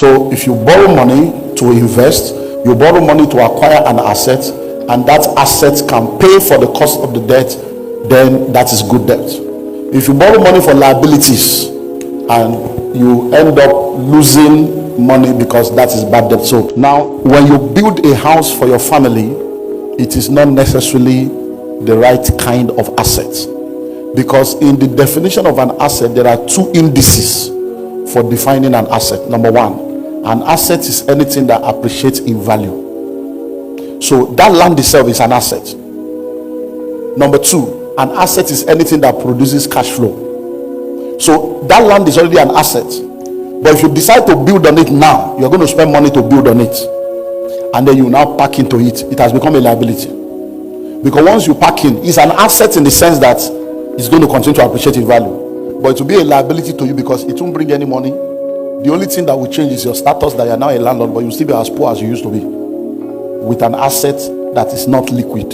So if you borrow money to invest, you borrow money to acquire an asset, and that asset can pay for the cost of the debt, then that is good debt. If you borrow money for liabilities and you end up losing money because that is bad debt. So now when you build a house for your family, it is not necessarily the right kind of asset, because in the definition of an asset there are two indices for defining an asset. Number one, an asset is anything that appreciates in value. So that land itself is an asset. Number two, an asset is anything that produces cash flow. So that land is already an asset, but if you decide to build on it now, you're going to spend money to build on it, and then you now pack into it, it has become a liability. Because once you pack in, it's an asset in the sense that it's going to continue to appreciate in value, but it will be a liability to you because it won't bring any money. The only thing that will change is your status, that you're now a landlord, but you'll still be as poor as you used to be with an asset that is not liquid.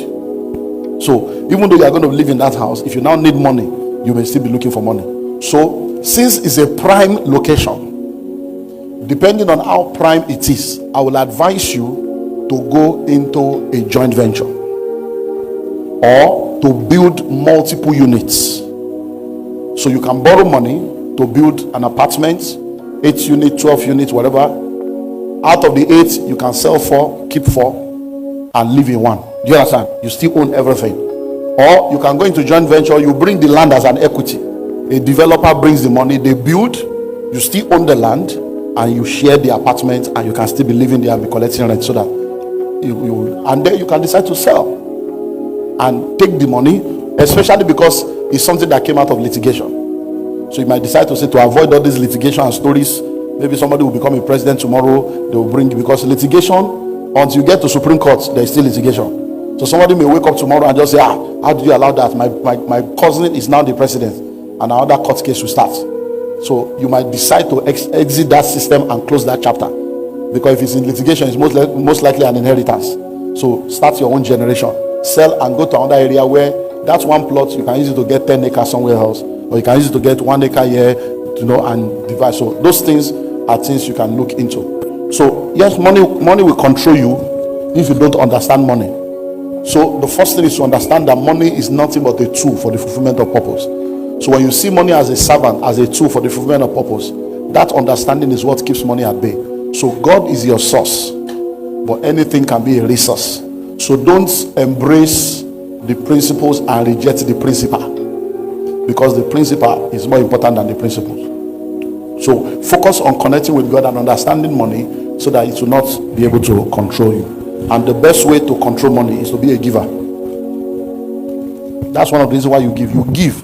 So even though you're going to live in that house, if you now need money, you may still be looking for money. So since it's a prime location, depending on how prime it is, I will advise you to go into a joint venture or to build multiple units. So you can borrow money to build an apartment, 8 units, 12 units, whatever. Out of the 8, you can sell 4, keep 4, and live in 1. Do you understand? You still own everything. Or you can go into joint venture, you bring the land as an equity. A developer brings the money, they build, you still own the land, and you share the apartment, and you can still be living there and be collecting rent, so that and then you can decide to sell and take the money, especially because it's something that came out of litigation. So you might decide to say, to avoid all these litigation and stories, maybe somebody will become a president tomorrow, they will bring, because litigation, until you get to Supreme Court, there is still litigation. So somebody may wake up tomorrow and just say, how did you allow that? My cousin is now the president, and another court case will start. So you might decide to exit that system and close that chapter, because if it's in litigation, it's most likely an inheritance. So start your own generation, sell and go to another area where that's one plot, you can use it to get 10 acres somewhere else, or you can use it to get 1 acre here, and divide. So those things are things you can look into. So yes, money will control you if you don't understand money. So the first thing is to understand that money is nothing but a tool for the fulfillment of purpose. So when you see money as a servant, as a tool for the fulfillment of purpose, that understanding is what keeps money at bay. So God is your source, but anything can be a resource. So don't embrace the principles and reject the principle, because the principle is more important than the principles. So focus on connecting with God and understanding money, so that it will not be able to control you. And the best way to control money is to be a giver. That's one of the reasons why you give. You give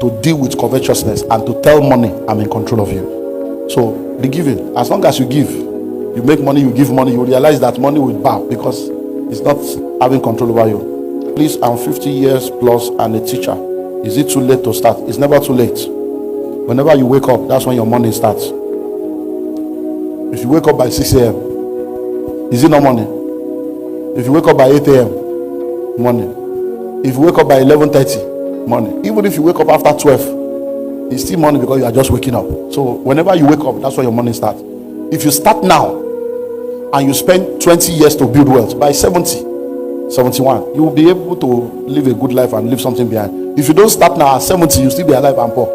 to deal with covetousness and to tell money, I'm in control of you. So be giving. As long as you give, you make money, you give money, you realize that money will bow, because it's not having control over you. Please, I'm 50 years plus and a teacher. Is it too late to start? It's never too late. Whenever you wake up, that's when your morning starts. If you wake up by 6 a.m., is it not morning? If you wake up by 8 a.m., morning. If you wake up by 11:30, morning. Even if you wake up after 12, it's still morning, because you are just waking up. So whenever you wake up, that's when your morning starts. If you start now and you spend 20 years to build wealth, by 70, 71, you will be able to live a good life and leave something behind. If you don't start now at 70, you still be alive and poor,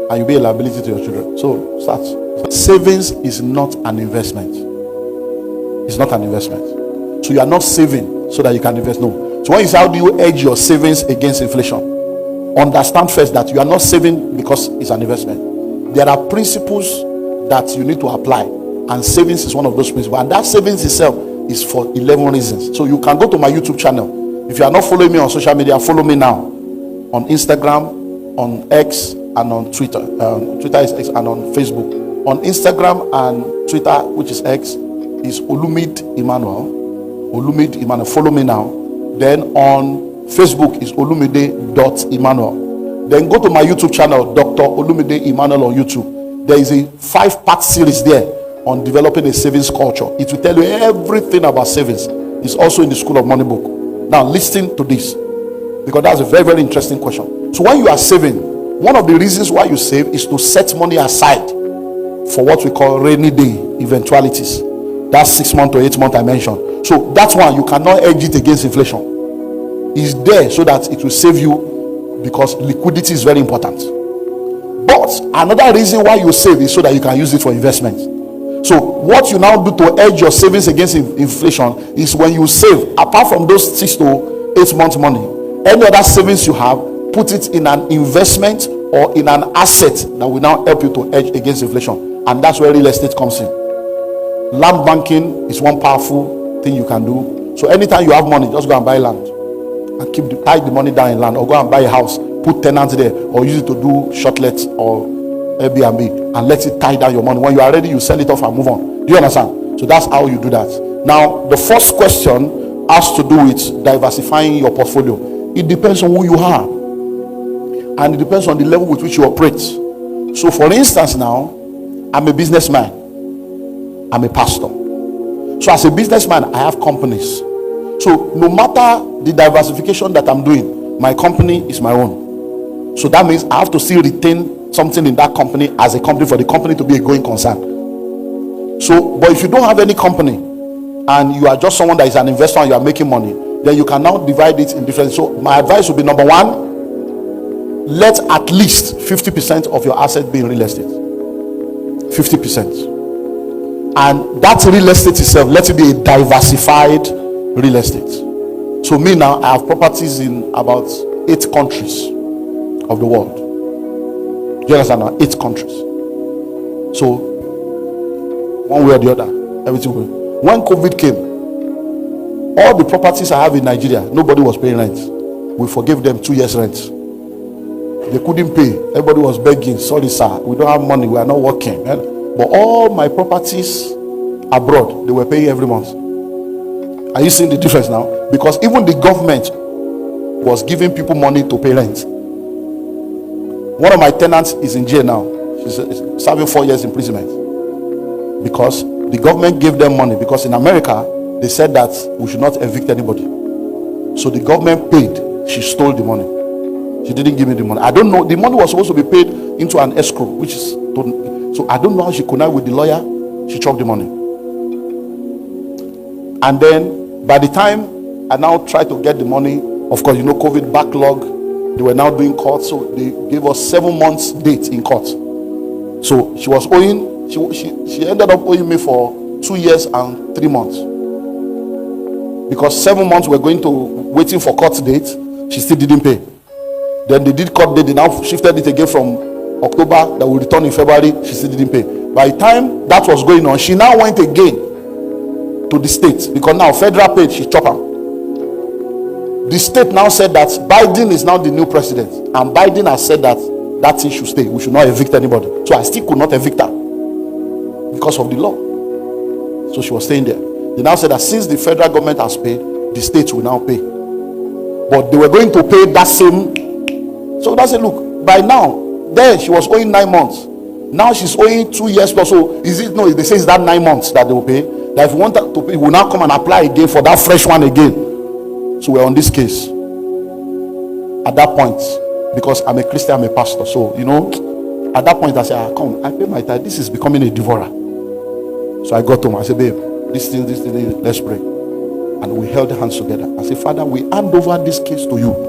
and you'll be a liability to your children. So start. Savings is not an investment. It's not an investment. So you are not saving so that you can invest. No. So when you say, how do you hedge your savings against inflation? Understand first that you are not saving because it's an investment. There are principles that you need to apply, and savings is one of those principles. And that savings itself is for 11 reasons. So you can go to my YouTube channel. If you are not following me on social media, follow me now on Instagram, on X, and on Twitter. Twitter is X, and on Facebook. On Instagram and Twitter, which is X, is Olumide Emmanuel. Olumide Emmanuel. Follow me now. Then on Facebook is Olumide.Emmanuel. Then go to my YouTube channel, Dr. Olumide Emmanuel on YouTube. There is a 5-part series there on developing a savings culture. It will tell you everything about savings. It's also in the School of Money book. Now listen to this, because that's a very, very interesting question. So when you are saving, one of the reasons why you save is to set money aside for what we call rainy day eventualities. That's 6 months to 8 months I mentioned. So that one, you cannot hedge it against inflation. It's there so that it will save you, because liquidity is very important. But another reason why you save is so that you can use it for investment. So what you now do to hedge your savings against inflation is, when you save, apart from those 6 to 8 months money, any other savings you have, put it in an investment or in an asset that will now help you to hedge against inflation. And that's where real estate comes in. Land banking is one powerful thing you can do. So anytime you have money, just go and buy land and tie the money down in land, or go and buy a house, put tenants there, or use it to do shortlets or Airbnb, and let it tie down your money. When you are ready, you sell it off and move on. Do you understand? So that's how you do that. Now, the first question has to do with diversifying your portfolio. It depends on who you are, and it depends on the level with which you operate. So for instance, now I'm a businessman, I'm a pastor. So as a businessman, I have companies. So no matter the diversification that I'm doing, my company is my own. So that means I have to still retain something in that company as a company, for the company to be a going concern. So, but if you don't have any company and you are just someone that is an investor and you are making money, then you can now divide it in different. So my advice would be, number one, let at least 50% of your asset be in real estate. 50%. And that real estate itself, let it be a diversified real estate. So me now, I have properties in about 8 countries of the world. Do you understand now? 8 countries. So one way or the other, everything will. When COVID came, all the properties I have in Nigeria, nobody was paying rent. We forgave them 2 years rent. They couldn't pay. Everybody was begging, sorry sir, we don't have money, we are not working. But all my properties abroad, they were paying every month. Are you seeing the difference now? Because even the government was giving people money to pay rent. One of my tenants is in jail now. She's serving 4 years imprisonment, because the government gave them money. Because in America, they said that we should not evict anybody. So the government paid. She stole the money. She didn't give me the money. I don't know. The money was supposed to be paid into an escrow, which is, so I don't know how she connected with the lawyer. She chopped the money. And then by the time I now tried to get the money, of course, you know, COVID backlog, they were now doing court. So they gave us 7 months date in court. So she was owing, she ended up owing me for 2 years and 3 months. Because 7 months were going to waiting for court date, she still didn't pay. Then they did court date, they now shifted it again from October, that will return in February, she still didn't pay. By the time that was going on, she now went again to the state, because now federal paid, she chopped her. The state now said that Biden is now the new president, and Biden has said that that thing should stay. We should not evict anybody. So I still could not evict her because of the law. So she was staying there. They now said that since the federal government has paid, the states will now pay. But they were going to pay that same. So they said, look, by now, there she was owing 9 months. Now she's owing 2 years plus. So is it, no, they say it's that 9 months that they will pay. That if you want to pay, we'll now come and apply again for that fresh one again. So we're on this case at that point, because I'm a Christian, I'm a pastor. So, you know, at that point I said, come, I pay my tithe. This is becoming a devourer. So I got home. I said, babe, this thing, let's pray. And we held hands together. I said, Father, we hand over this case to you.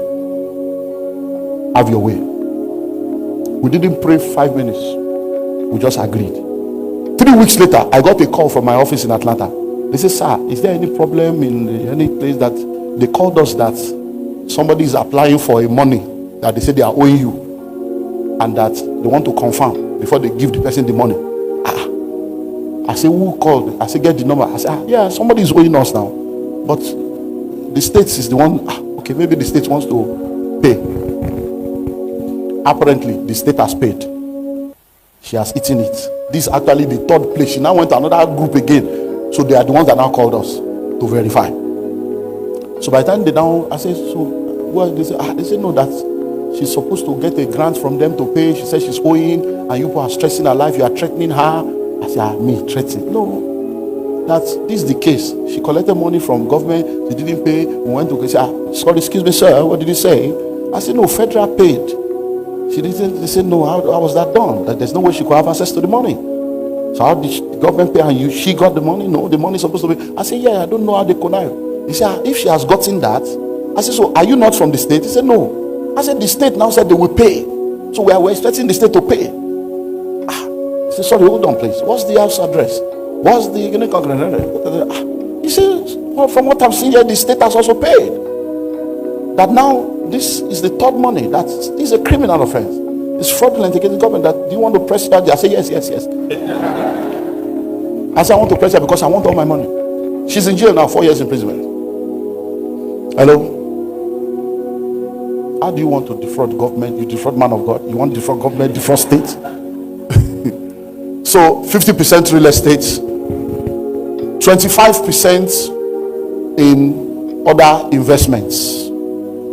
Have your way. We didn't pray 5 minutes. We just agreed. 3 weeks later, I got a call from my office in Atlanta. They said, sir, is there any problem in any place that they called us that somebody is applying for a money that they said they are owing you, and that they want to confirm before they give the person the money. I said, who called? I said, get the number. I said, yeah, somebody is owing us now, but the state is the one. Okay, maybe the state wants to pay. Apparently the state has paid. She has eaten it. This is actually the 3rd place. She now went to another group again, so they are the ones that now called us to verify. So by the time they now, I said, so well, they said no, that she's supposed to get a grant from them to pay. She said she's owing, and you are stressing her life. You are threatening her. I said, me threatening? No, that this is the case. She collected money from government. She didn't pay. We went to say, sorry, excuse me, sir. What did you say? I said, no, federal paid. She didn't. They said, no. How was that done? That there's no way she could have access to the money. So how did the government pay her? And she got the money? No, the money is supposed to be. I said, yeah, I don't know how they connive. He said, if she has gotten that. I said, so are you not from the state? He said, no. I said, the state now said they will pay. So we are expecting the state to pay. He said, sorry, hold on, please. What's the house address? What's the He said, well, from what I'm seeing here, the state has also paid. That now this is the third money. This is a criminal offense. It's fraudulent against the government. That do you want to press it out? I say yes. I said I want to press it because I want all my money. She's in jail now, 4 years imprisonment. Hello? How do you want to defraud government? You defraud man of God. You want to defraud government, defraud state. So 50% real estate, 25% in other investments,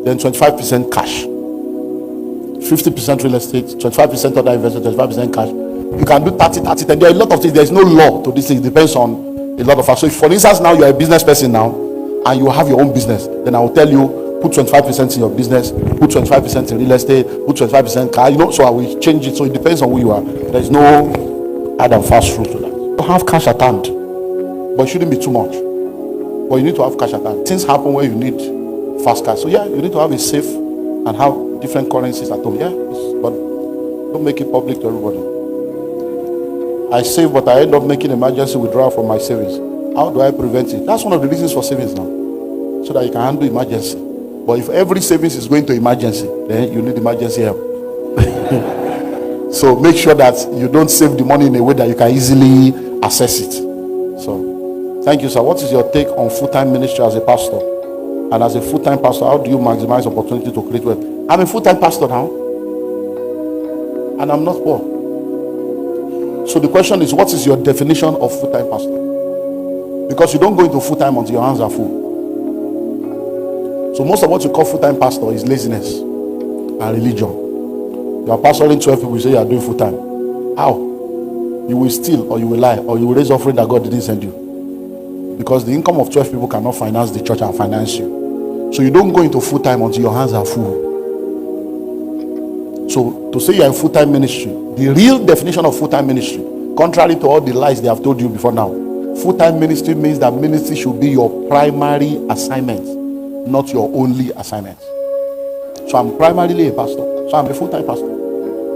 then 25% cash. 50% real estate, 25% other investment, 25% cash. You can do 30, 10. There are a lot of things. There is no law to this thing. It depends on a lot of factors. So if, for instance, now you are a business person now and you have your own business, then I will tell you, put 25% in your business, put 25% in real estate, put 25% car, so I will change it. So it depends on who you are. There is no hard and fast rule to that. You have cash at hand, but it shouldn't be too much. But you need to have cash at hand. Things happen where you need fast cash. So yeah, you need to have a safe and have different currencies at home. Yeah, but don't make it public to everybody. I save, but I end up making emergency withdrawal from my savings. How do I prevent it? That's one of the reasons for savings now, so that you can handle emergency. But if every savings is going to emergency, then you need emergency help. So make sure that you don't save the money in a way that you can easily access it. So thank you, sir. What is your take on full-time ministry as a pastor? And as a full-time pastor, how do you maximize opportunity to create wealth? I'm a full-time pastor now, and I'm not poor. So the question is, what is your definition of full-time pastor? Because you don't go into full-time until your hands are full. So most of what you call full-time pastor is laziness and religion. You are pastoring 12 people, you say you are doing full-time. How? You will steal, or you will lie, or you will raise offering that God didn't send you. Because the income of 12 people cannot finance the church and finance you. So you don't go into full-time until your hands are full. So to say you are in full-time ministry, the real definition of full-time ministry, contrary to all the lies they have told you before now, full-time ministry means that ministry should be your primary assignment, not your only assignment. So I'm primarily a pastor. So I'm a full-time pastor.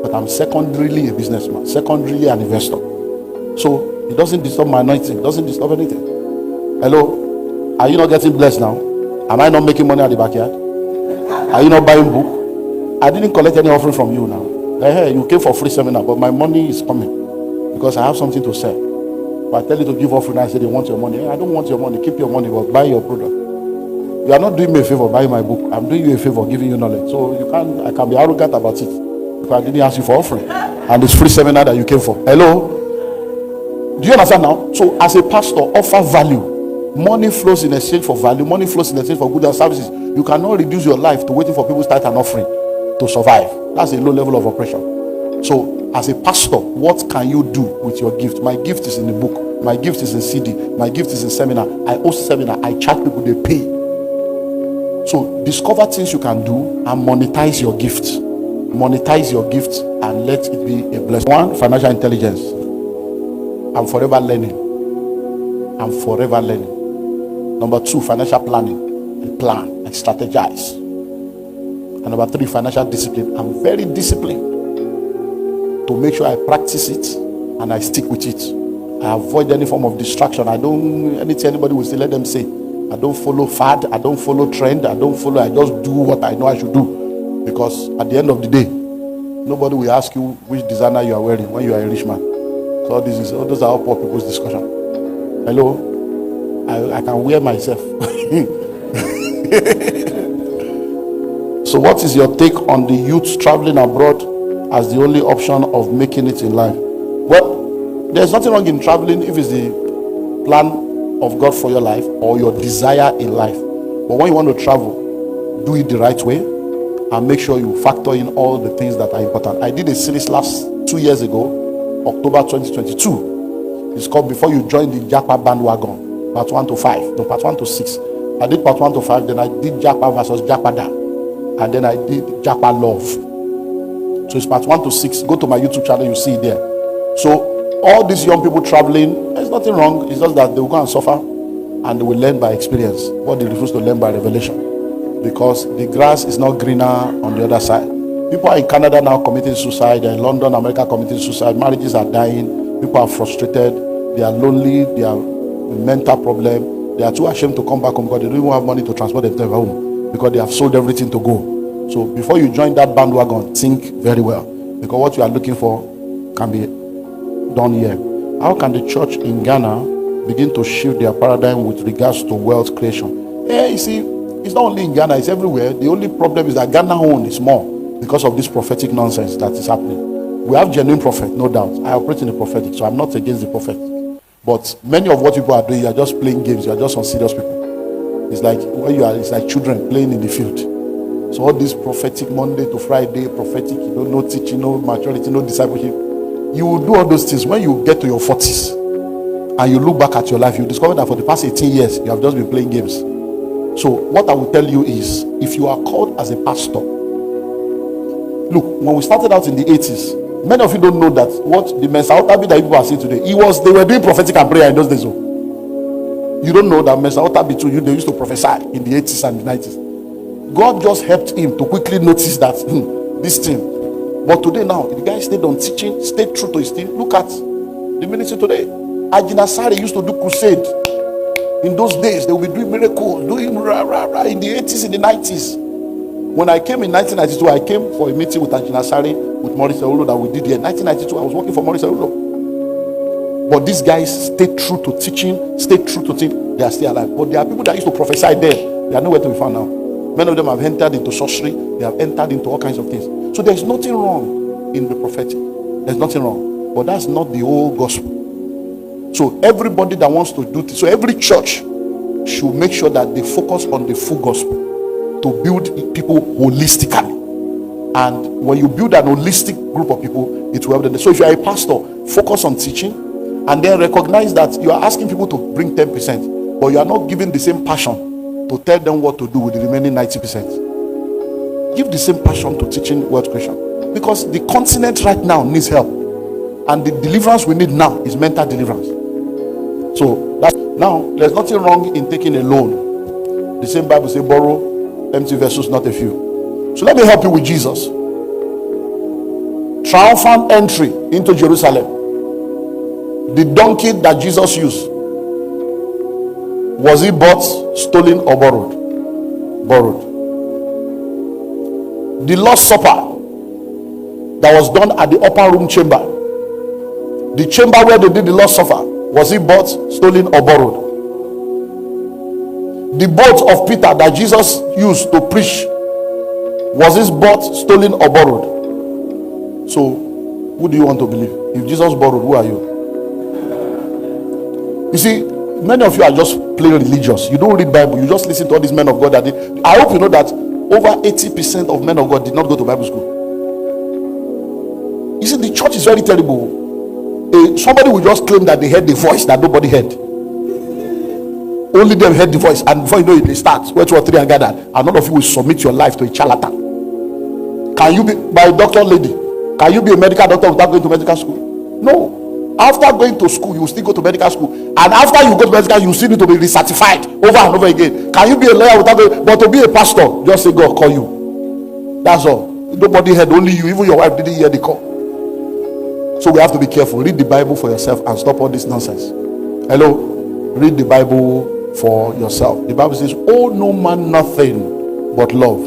But I'm secondarily a businessman, secondarily an investor. So it doesn't disturb my anointing, it doesn't disturb anything. Hello? Are you not getting blessed now? Am I not making money at the backyard? Are you not buying book? I didn't collect any offering from you now. Hey, you came for free seminar, but my money is coming because I have something to sell. But I tell you to give offering, I say they want your money. Hey, I don't want your money. Keep your money, but buy your product. You are not doing me a favor buying my book. I'm doing you a favor giving you knowledge. So I can be arrogant about it because I didn't ask you for offering. And it's free seminar that you came for. Hello? Do you understand now? So as a pastor, offer value. Money flows in exchange for value. Money flows in exchange for goods and services. You cannot reduce your life to waiting for people to start an offering to survive. That's a low level of operation. So as a pastor, what can you do with your gift? My gift is in the book. My gift is in CD. My gift is in seminar. I host seminar. I charge people, they pay. So discover things you can do and monetize your gift. Monetize your gift and let it be a blessing. One, financial intelligence. I'm forever learning. I'm forever learning. Number two, financial planning. I plan, I strategize. And number three, financial discipline. I'm very disciplined to make sure I practice it and I stick with it. I avoid any form of distraction. I don't, anything anybody will say, let them say. I don't follow fad, I don't follow trend, I just do what I know I should do. Because at the end of the day, nobody will ask you which designer you are wearing when you are a rich man. So those are all poor people's discussion. Hello? I can wear myself. So what is your take on the youth traveling abroad as the only option of making it in life? Well, there's nothing wrong in traveling if it's the plan of God for your life or your desire in life. But when you want to travel, do it the right way and make sure you factor in all the things that are important. I did a series last 2 years ago, October 2022. It's called Before You Join the Japa Bandwagon, part 1 to 5. No, part 1 to 6. I did part 1 to 5, then I did Japa versus Japada, and then I did Japa Love. So it's part 1 to 6. Go to my YouTube channel, you see it there. So all these young people traveling, there's nothing wrong. It's just that they will go and suffer and they will learn by experience what they refuse to learn by revelation, because the grass is not greener on the other side. People are in Canada now committing suicide. They're in London, America committing suicide. Marriages are dying. People are frustrated. They are lonely. They have mental problem. They are too ashamed to come back home because they don't even have money to transport themselves home because they have sold everything to go. So before you join that bandwagon, think very well, because what you are looking for can be done here. How can the church in Ghana begin to shift their paradigm with regards to wealth creation? You see, it's not only in Ghana, it's everywhere. The only problem is that Ghana own is more because of this prophetic nonsense that is happening. We have genuine prophet, no doubt. I operate in the prophetic, so I'm not against the prophetic. But many of what people are doing, you are just playing games. You are just unserious people. It's like when you are, it's like children playing in the field. So all this prophetic Monday to Friday, prophetic, no teaching, no maturity, no discipleship. You will do all those things when you get to your 40s and you look back at your life. You discover that for the past 18 years, you have just been playing games. So what I will tell you is, if you are called as a pastor, look, when we started out in the 80s, many of you don't know that what the Mensa Otabi that people are seeing today, they were doing prophetic and prayer in those days. So you don't know that Mensa Otabi too, they used to prophesy in the 80s and the 90s. God just helped him to quickly notice that this thing. But today now, the guy stayed on teaching, stayed true to his thing. Look at the ministry today. Ajina Sari used to do crusade. In those days, they would be doing miracles, doing rah, rah, rah, in the 80s, in the 90s. When I came in 1992, I came for a meeting with Ajina Sari, with Maurice Ewulo that we did here. In 1992, I was working for Maurice Ewulo. But these guys stayed true to teaching, stayed true to teaching. They are still alive. But there are people that used to prophesy then. They are nowhere to be found now. Many of them have entered into sorcery. They have entered into all kinds of things. So there's nothing wrong in the prophetic. There's nothing wrong. But that's not the whole gospel. So everybody that wants to do this, so every church should make sure that they focus on the full gospel to build people holistically. And when you build an holistic group of people, it will help them. So if you are a pastor, focus on teaching, and then recognize that you are asking people to bring 10%, but you are not giving the same passion to tell them what to do with the remaining 90%. Give the same passion to teaching wealth creation, because the continent right now needs help, and the deliverance we need now is mental deliverance. So that's, now there's nothing wrong in taking a loan. The same Bible says, borrow empty vessels, not a few. So let me help you with Jesus. Triumphant entry into Jerusalem. The donkey that Jesus used, was it bought, stolen, or borrowed? Borrowed. The Lord's Supper that was done at the upper room chamber, the chamber where they did the Lord's Supper, was it bought, stolen, or borrowed? The boat of Peter that Jesus used to preach, was it bought, stolen, or borrowed? So who do you want to believe? If Jesus borrowed, who are you? You see, many of you are just plain religious. You don't read Bible. You just listen to all these men of God. I hope you know that over 80% of men of God did not go to Bible school. You see, the church is very terrible. Somebody will just claim that they heard the voice that nobody heard. Only them heard the voice, and before you know it, they start. Where 2 or 3 are gathered, and none of you will submit your life to a charlatan. Can you be by a doctor lady? Can you be a medical doctor without going to medical school? No. After going to school, you will still go to medical school, and after you go to medical, you still need to be recertified over and over again. Can you be a lawyer without going? But to be a pastor, just say God call you. That's all. Nobody heard, only you. Even your wife didn't hear the call. So we have to be careful. Read the Bible for yourself and stop all this nonsense. Hello, read the Bible for yourself. The Bible says, "Owe no man nothing but love."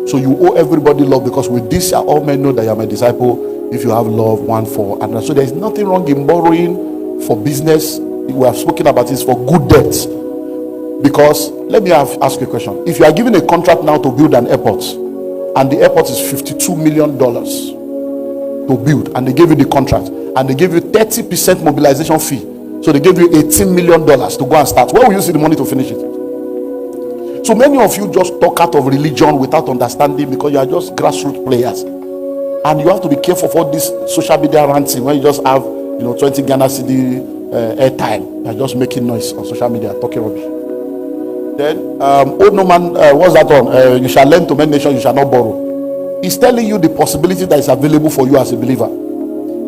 So you owe everybody love, because with this shall all men know that you are my disciple, if you have love one for another. So there is nothing wrong in borrowing for business. We have spoken about this for good debts. Because let me ask you a question. If you are given a contract now to build an airport, and the airport is $52 million to build, and they gave you the contract, and they gave you 30% mobilization fee, so they gave you $18 million to go and start, where will you see the money to finish it? So many of you just talk out of religion without understanding, because you are just grassroots players. And you have to be careful for this social media ranting, when you just have 20 Ghana cedi airtime. You are just making noise on social media, talking rubbish. Then old no man, what's that on? You shall lend to many nations, you shall not borrow. He's telling you the possibility that is available for you as a believer.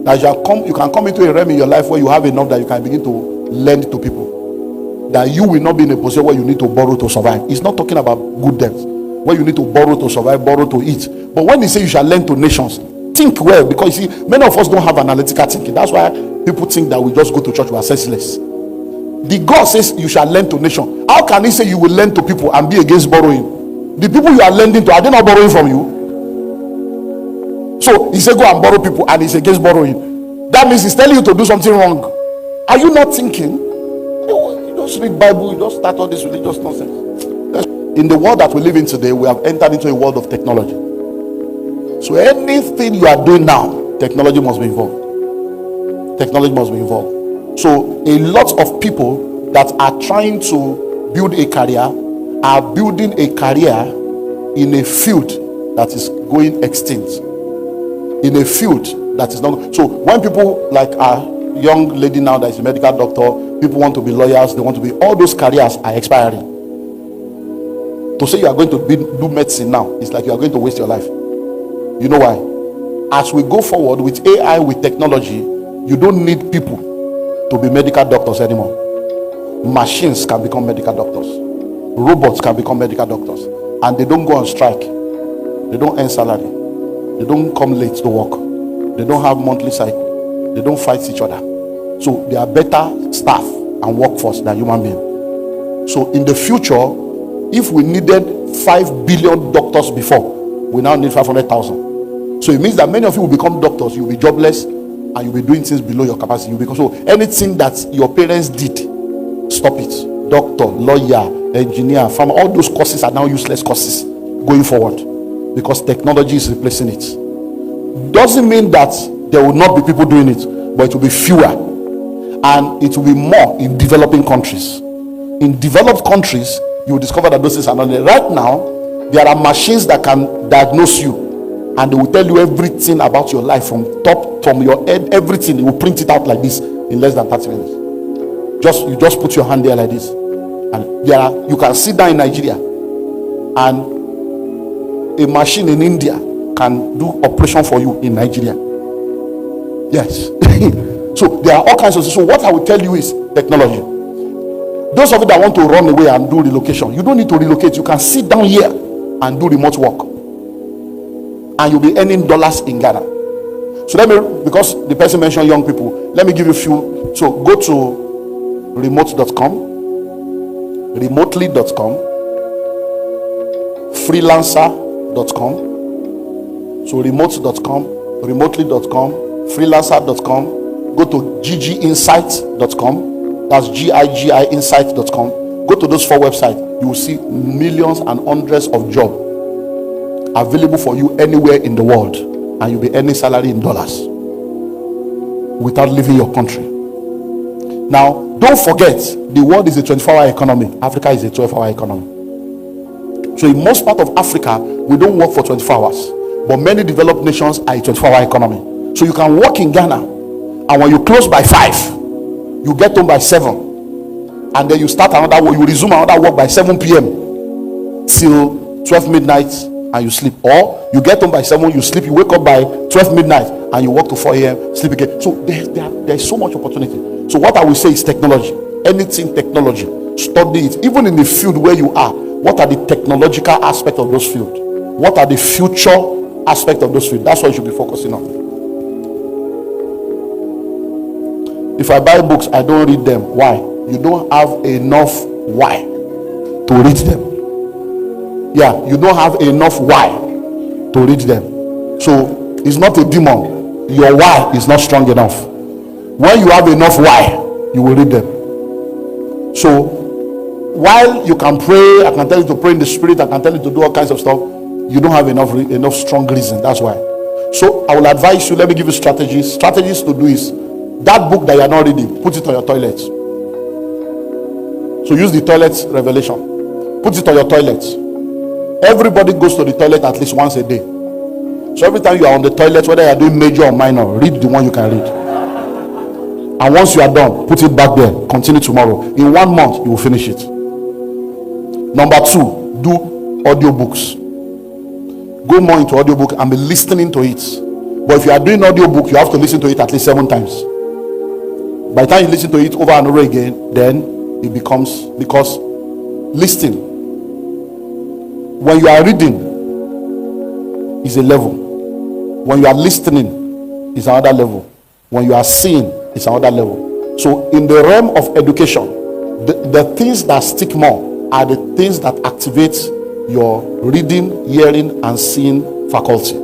That you can come into a realm in your life where you have enough that you can begin to lend to people. That you will not be in a position where you need to borrow to survive. It's not talking about good debts, where you need to borrow to survive, borrow to eat. But when he says you shall lend to nations, think well, because you see, many of us don't have analytical thinking. That's why people think that we just go to church, we are senseless. The God says you shall lend to nations. How can he say you will lend to people and be against borrowing? The people you are lending to, are they not borrowing from you? So he said go and borrow people, and he's against borrowing. That means he's telling you to do something wrong. Are you not thinking? You just read Bible, you just start all this religious nonsense. In the world that we live in today, we have entered into a world of technology. So anything you are doing now, technology must be involved. Technology must be involved. So a lot of people that are trying to build a career are building a career in a field that is going extinct. In a field that is not. So when people like our young lady now that is a medical doctor, people want to be lawyers, they want to be, all those careers are expiring. To say you are going to do medicine now, it's like you are going to waste your life. You know why? As we go forward with AI, with technology, you don't need people to be medical doctors anymore. Machines can become medical doctors. Robots can become medical doctors. And they don't go on strike. They don't earn salary. They don't come late to work. They don't have monthly cycle. They don't fight each other. So they are better staff and workforce than human beings. So in the future, if we needed 5 billion doctors before, we now need 500,000. So it means that many of you will become doctors. You'll be jobless and you'll be doing things below your capacity. So anything that your parents did, stop it. Doctor, lawyer, engineer, farmer, all those courses are now useless courses going forward, because technology is replacing it. Doesn't mean that there will not be people doing it, but it will be fewer, and it will be more in developing countries. In developed countries, you will discover that those things are not there. Right now, there are machines that can diagnose you, and they will tell you everything about your life from your head, everything. They will print it out like this in less than 30 minutes. You just put your hand there like this, and you can sit down in Nigeria, and a machine in India can do operation for you in Nigeria. Yes. So there are all kinds of. So what I will tell you is technology. Those of you that want to run away and do relocation, you don't need to relocate. You can sit down here and do remote work, and you'll be earning dollars in Ghana. So because the person mentioned young people, let me give you a few. So go to remote.com, remotely.com, freelancer.com. So remote.com, remotely.com, freelancer.com. Go to gigiinsight.com. That's gigiinsight.com. Go to those 4 websites. You will see millions and hundreds of jobs available for you anywhere in the world, and you'll be earning salary in dollars without leaving your country. Now, don't forget, the world is a 24-hour economy. Africa is a 12-hour economy. So in most part of Africa, we don't work for 24 hours. But many developed nations are a 24-hour economy. So you can work in Ghana, and when you close by 5, you get home by 7. And then you start another work, you resume another work by 7 p.m. till 12 midnight, and you sleep. Or you get home by 7, you sleep, you wake up by 12 midnight, and you work to 4 a.m., sleep again. So there's so much opportunity. So what I will say is technology. Anything technology, study it. Even in the field where you are, what are the technological aspects of those fields? What are the future aspects of those fields? That's what you should be focusing on. If I buy books, I don't read them. Why? You don't have enough why to read them. Yeah, you don't have enough why to read them. So it's not a demon. Your why is not strong enough. When you have enough why, you will read them. So while you can pray, I can tell you to pray in the spirit, I can tell you to do all kinds of stuff, you don't have enough strong reason. That's why. So I will advise you, let me give you strategies. Strategies to do is, that book that you are not reading, put it on your toilet. So use the toilet revelation. Put it on your toilet. Everybody goes to the toilet at least once a day. So every time you are on the toilet, whether you are doing major or minor, read the one you can read. And once you are done, put it back there. Continue tomorrow. In 1 month, you will finish it. Number 2, do audiobooks. Go more into audiobook and be listening to it. But if you are doing audio book, you have to listen to it at least 7 times. By the time you listen to it over and over again, then it becomes, because listening, when you are reading, is a level. When you are listening, is another level. When you are seeing, is another level. So in the realm of education, the things that stick more are the things that activate your reading, hearing, and seeing faculty.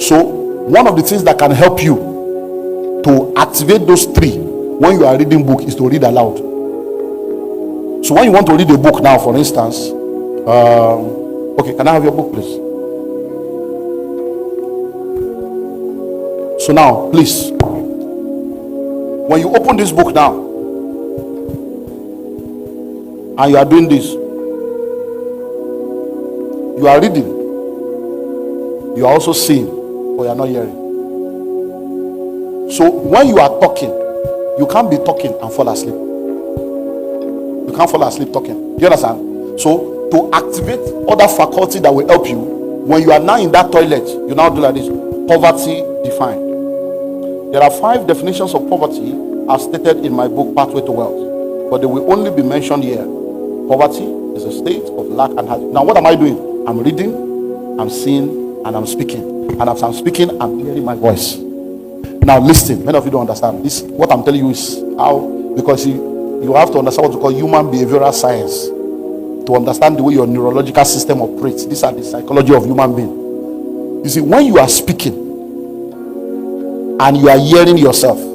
So one of the things that can help you to activate those 3 when you are reading book is to read aloud. So when you want to read a book now, for instance, okay, can I have your book, please? So now, please, when you open this book now and you are doing this, you are reading, you are also seeing, but you are not hearing. So when you are talking, you can't be talking and fall asleep. You can't fall asleep talking. Do you understand? So to activate other faculty that will help you, when you are now in that toilet, you now do like this. Poverty defined. There are 5 definitions of poverty as stated in my book, Pathway to Wealth, but they will only be mentioned here. Poverty is a state of lack and hardship. Now what am I doing? I'm reading, I'm seeing, and I'm speaking. And as I'm speaking, I'm hearing my voice. Now listen, many of you don't understand this. What I'm telling you is how, because you have to understand what we call human behavioral science to understand the way your neurological system operates. These are the psychology of human being. You see, when you are speaking and you are hearing yourself,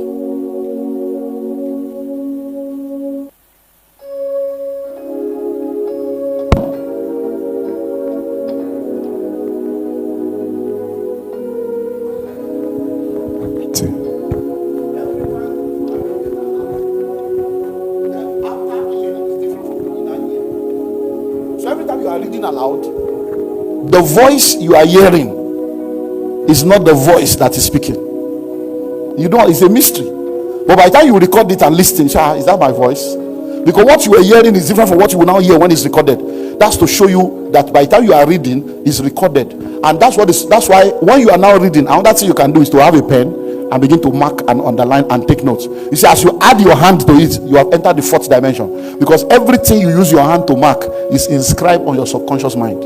the voice you are hearing is not the voice that is speaking. You don't, it's a mystery. But by the time you record it and listen, is that my voice? Because what you are hearing is different from what you will now hear when it's recorded. That's to show you that by the time you are reading, it's recorded. And that's why when you are now reading, another thing you can do is to have a pen and begin to mark and underline and take notes. You see, as you add your hand to it, you have entered the 4th dimension, because everything you use your hand to mark is inscribed on your subconscious mind.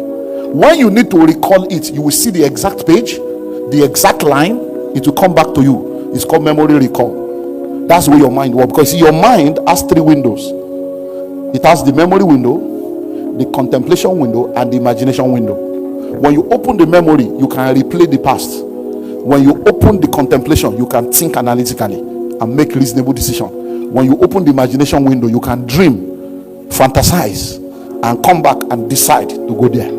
When you need to recall it, you will see the exact page, the exact line. It will come back to you. It's called memory recall. That's the way your mind works, because your mind has 3 windows. It has the memory window, the contemplation window, and the imagination window. When you open the memory, you can replay the past. When you open the contemplation, you can think analytically and make reasonable decisions. When you open the imagination window, you can dream, fantasize, and come back and decide to go there.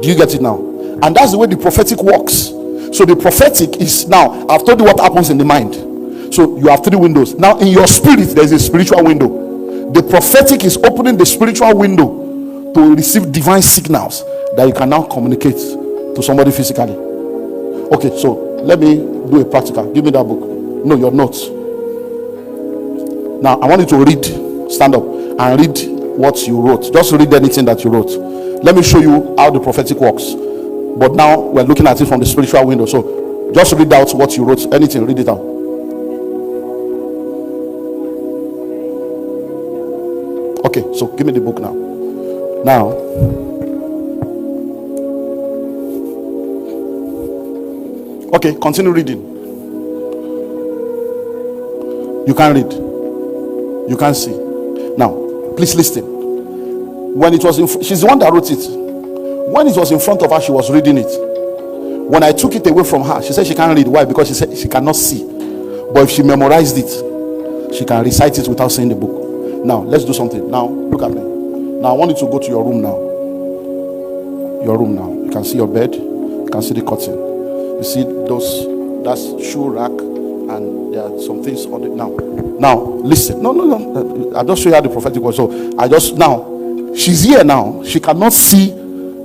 Do you get it now? And that's the way the prophetic works. So the prophetic is, now I've told you what happens in the mind. So you have 3 windows. Now in your spirit, there's a spiritual window. The prophetic is opening the spiritual window to receive divine signals that you can now communicate to somebody physically. Okay, so let me do a practical. Give me that book. No, your notes. Now I want you to read, stand up and read what you wrote. Just read anything that you wrote. Let me show you how the prophetic works. But now we're looking at it from the spiritual window. So just read out what you wrote. Anything, read it out. Okay, so give me the book now. Now, okay, continue reading. You can read. You can see. Now, please listen. When it was she's the one that wrote it. When it was in front of her, she was reading it. When I took it away from her, she said she can't read. Why? Because she said she cannot see. But if she memorized it, she can recite it without seeing the book. Now, let's do something. Now, look at me. Now, I want you to go to your room now. Your room now. You can see your bed. You can see the curtain. You see that's shoe rack, and there are some things on it now. Now, listen. No. I just show you how the prophetic was. So, now, she's here now. She cannot see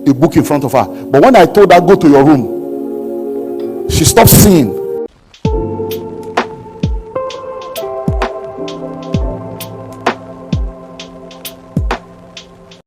a book in front of her. But when I told her, go to your room, she stopped seeing